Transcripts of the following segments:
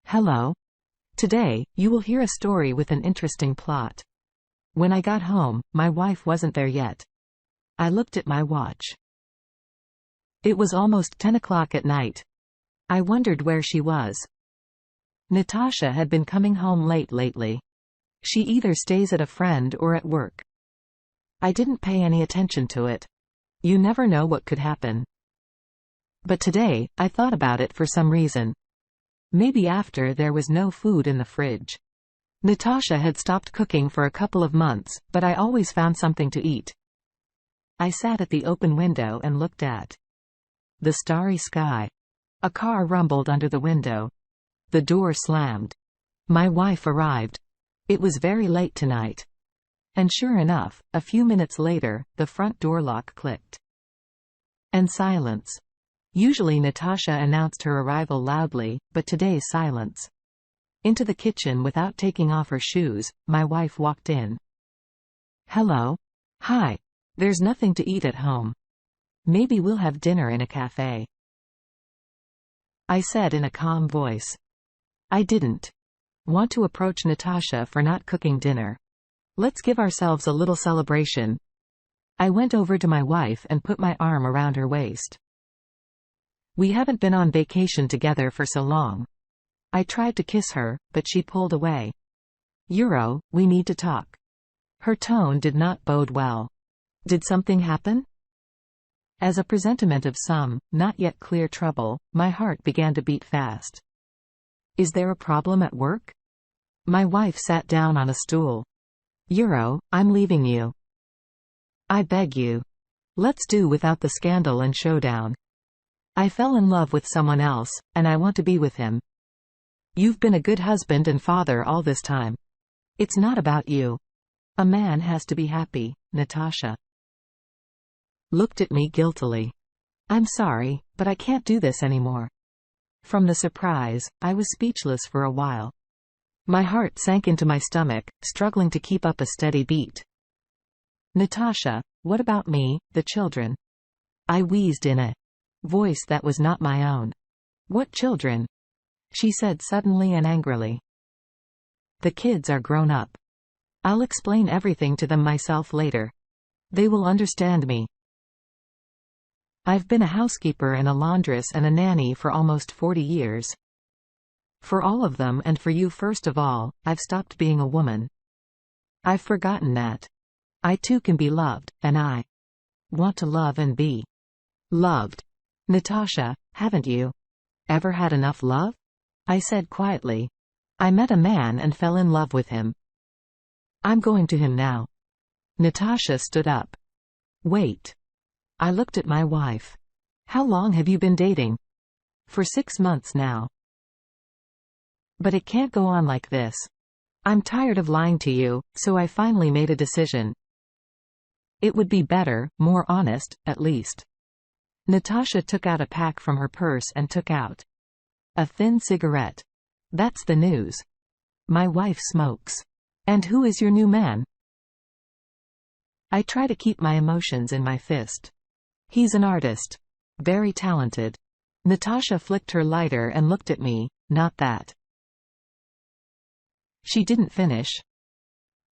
Hello. Today, you will hear a story with an interesting plot. When I got home, my wife wasn't there yet. I looked at my watch. It was almost 10 o'clock at night. I wondered where she was. Natasha had been coming home late lately. She either stays at a friend or at work. I didn't pay any attention to it. You never know what could happen. But today, I thought about it for some reason. Maybe after there was no food in the fridge. Natasha had stopped cooking for a couple of months, but I always found something to eat. I sat at the open window and looked at the starry sky. A car rumbled under the window. The door slammed. My wife arrived. It was very late tonight. And sure enough, a few minutes later, the front door lock clicked. And silence. Usually Natasha announced her arrival loudly, but today silence. Into the kitchen without taking off her shoes, my wife walked in. Hello. Hi. There's nothing to eat at home. Maybe we'll have dinner in a cafe. I said in a calm voice. I didn't want to approach Natasha for not cooking dinner. Let's give ourselves a little celebration. I went over to my wife and put my arm around her waist. We haven't been on vacation together for so long. I tried to kiss her, but she pulled away. We need to talk. Her tone did not bode well. Did something happen? As a presentiment of some, not yet clear trouble, my heart began to beat fast. Is there a problem at work? My wife sat down on a stool. I'm leaving you. I beg you. Let's do without the scandal and showdown. I fell in love with someone else, and I want to be with him. You've been a good husband and father all this time. It's not about you. A man has to be happy. Natasha looked at me guiltily. I'm sorry, but I can't do this anymore. From the surprise, I was speechless for a while. My heart sank into my stomach, struggling to keep up a steady beat. Natasha, what about me, the children? I wheezed in a voice that was not my own. What children? She said suddenly and angrily. The kids are grown up. I'll explain everything to them myself later. They will understand me. I've been a housekeeper and a laundress and a nanny for almost 40 years. For all of them and for you first of all, I've stopped being a woman. I've forgotten that. I too can be loved, and I want to love and be loved. Natasha, haven't you ever had enough love? I said quietly. I met a man and fell in love with him. I'm going to him now. Natasha stood up. Wait. I looked at my wife. How long have you been dating? For 6 months now. But it can't go on like this. I'm tired of lying to you, so I finally made a decision. It would be better, more honest, at least. Natasha took out a pack from her purse and took out a thin cigarette. That's the news. My wife smokes. And who is your new man? I try to keep my emotions in my fist. He's an artist. Very talented. Natasha flicked her lighter and looked at me. Not that. She didn't finish.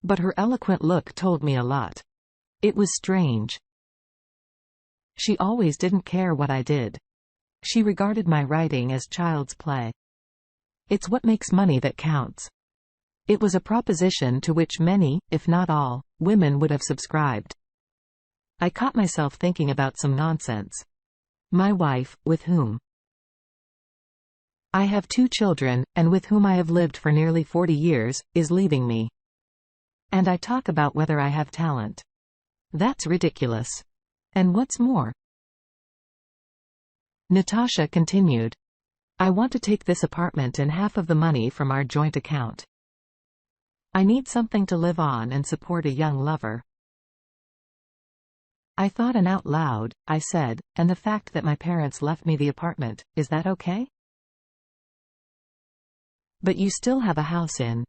But her eloquent look told me a lot. It was strange. She always didn't care what I did. She regarded my writing as child's play. It's what makes money that counts. It was a proposition to which many, if not all, women would have subscribed. I caught myself thinking about some nonsense. My wife, with whom I have 2 children, and with whom I have lived for nearly 40 years, is leaving me. And I talk about whether I have talent. That's ridiculous. And what's more? Natasha continued. I want to take this apartment and half of the money from our joint account. I need something to live on and support a young lover. I thought and out loud, I said, and the fact that my parents left me the apartment, is that okay? But you still have a house in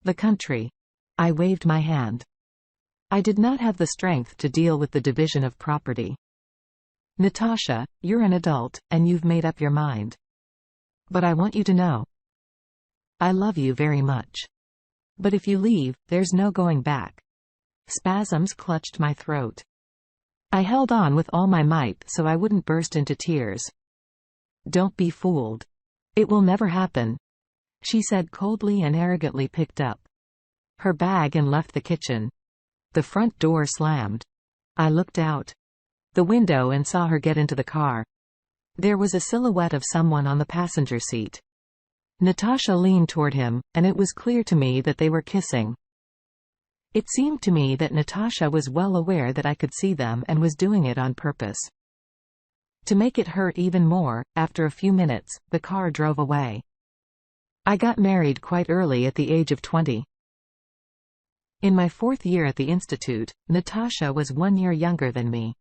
the country. I waved my hand. I did not have the strength to deal with the division of property. Natasha, you're an adult, and you've made up your mind. But I want you to know. I love you very much. But if you leave, there's no going back. Spasms clutched my throat. I held on with all my might so I wouldn't burst into tears. Don't be fooled. It will never happen, she said coldly, and arrogantly picked up her bag and left the kitchen. The front door slammed. I looked out the window and saw her get into the car. There was a silhouette of someone on the passenger seat. Natasha leaned toward him, and it was clear to me that they were kissing. It seemed to me that Natasha was well aware that I could see them and was doing it on purpose. To make it hurt even more, after a few minutes, the car drove away. I got married quite early at the age of 20. In my 4th year at the institute, Natasha was 1 year younger than me.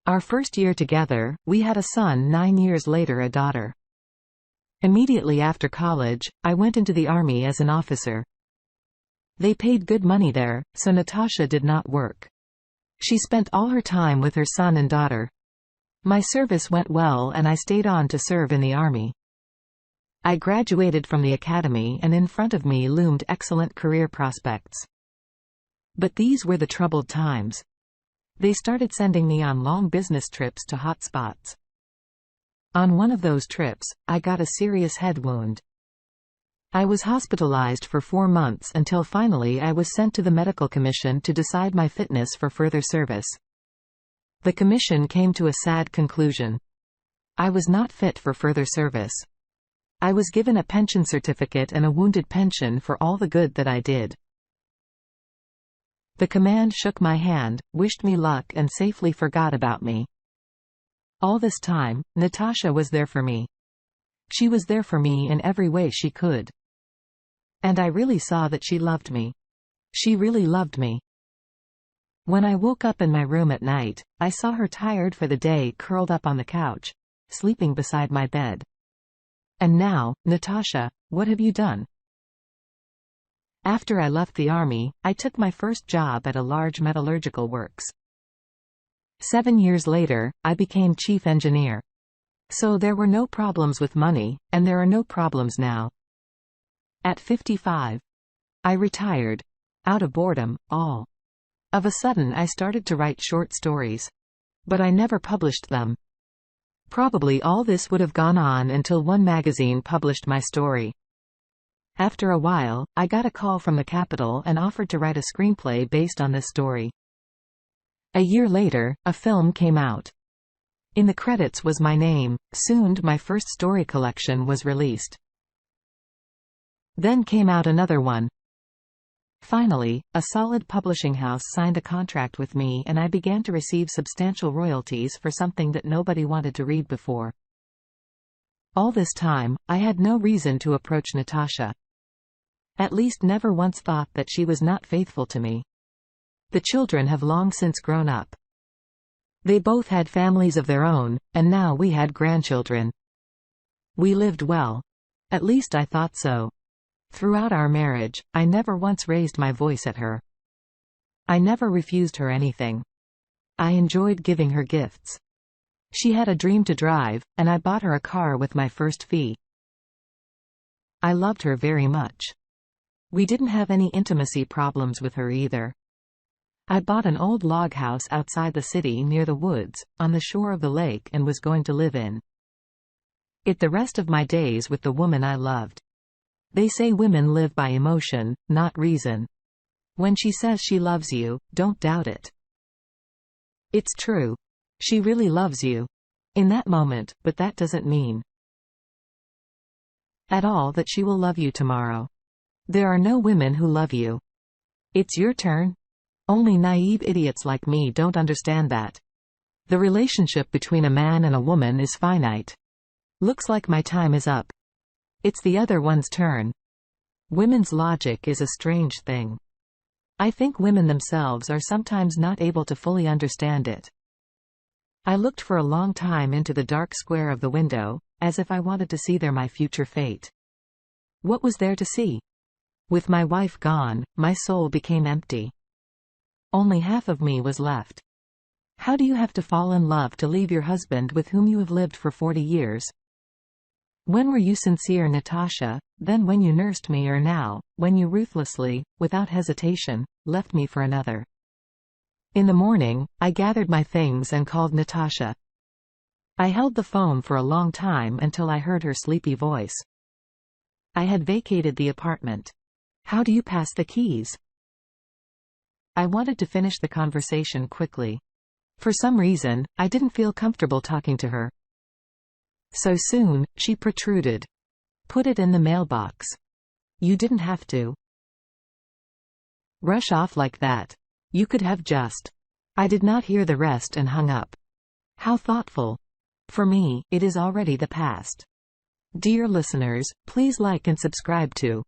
Our first year together, we had a son. 9 years later, a daughter. Immediately after college, I went into the army as an officer. They paid good money there, so Natasha did not work. She spent all her time with her son and daughter. My service went well and I stayed on to serve in the army. I graduated from the academy and in front of me loomed excellent career prospects. But these were the troubled times. They started sending me on long business trips to hot spots. On one of those trips, I got a serious head wound. I was hospitalized for 4 months until finally I was sent to the medical commission to decide my fitness for further service. The commission came to a sad conclusion. I was not fit for further service. I was given a pension certificate and a wounded pension for all the good that I did. The command shook my hand, wished me luck, and safely forgot about me. All this time, Natasha was there for me. She was there for me in every way she could. And I really saw that she loved me. She really loved me. When I woke up in my room at night, I saw her tired for the day, curled up on the couch, sleeping beside my bed. And now, Natasha, what have you done? After I left the army, I took my first job at a large metallurgical works. 7 years later, I became chief engineer. So there were no problems with money, and there are no problems now. At 55, I retired. Out of boredom, all of a sudden I started to write short stories. But I never published them. Probably all this would have gone on until one magazine published my story. After a while, I got a call from the Capitol and offered to write a screenplay based on this story. A year later, a film came out. In the credits was my name. Soon my first story collection was released. Then came out another one. Finally, a solid publishing house signed a contract with me and I began to receive substantial royalties for something that nobody wanted to read before. All this time, I had no reason to approach Natasha. At least never once thought that she was not faithful to me. The children have long since grown up. They both had families of their own, and now we had grandchildren. We lived well. At least I thought so. Throughout our marriage, I never once raised my voice at her. I never refused her anything. I enjoyed giving her gifts. She had a dream to drive, and I bought her a car with my first fee. I loved her very much. We didn't have any intimacy problems with her either. I bought an old log house outside the city near the woods, on the shore of the lake, and was going to live in it the rest of my days with the woman I loved. They say women live by emotion, not reason. When she says she loves you, don't doubt it. It's true. She really loves you. In that moment, but that doesn't mean at all that she will love you tomorrow. There are no women who love you. It's your turn. Only naive idiots like me don't understand that. The relationship between a man and a woman is finite. Looks like my time is up. It's the other one's turn. Women's logic is a strange thing. I think women themselves are sometimes not able to fully understand it. I looked for a long time into the dark square of the window, as if I wanted to see there my future fate. What was there to see? With my wife gone, my soul became empty. Only half of me was left. How do you have to fall in love to leave your husband with whom you have lived for 40 years? When were you sincere, Natasha? Then when you nursed me, or now, when you ruthlessly, without hesitation, left me for another? In the morning, I gathered my things and called Natasha. I held the phone for a long time until I heard her sleepy voice. I had vacated the apartment. How do you pass the keys? I wanted to finish the conversation quickly. For some reason, I didn't feel comfortable talking to her. So soon, she protruded. Put it in the mailbox. You didn't have to rush off like that. You could have just. I did not hear the rest and hung up. How thoughtful. For me, it is already the past. Dear listeners, please like and subscribe to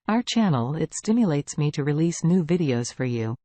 our channel. It stimulates me to release new videos for you.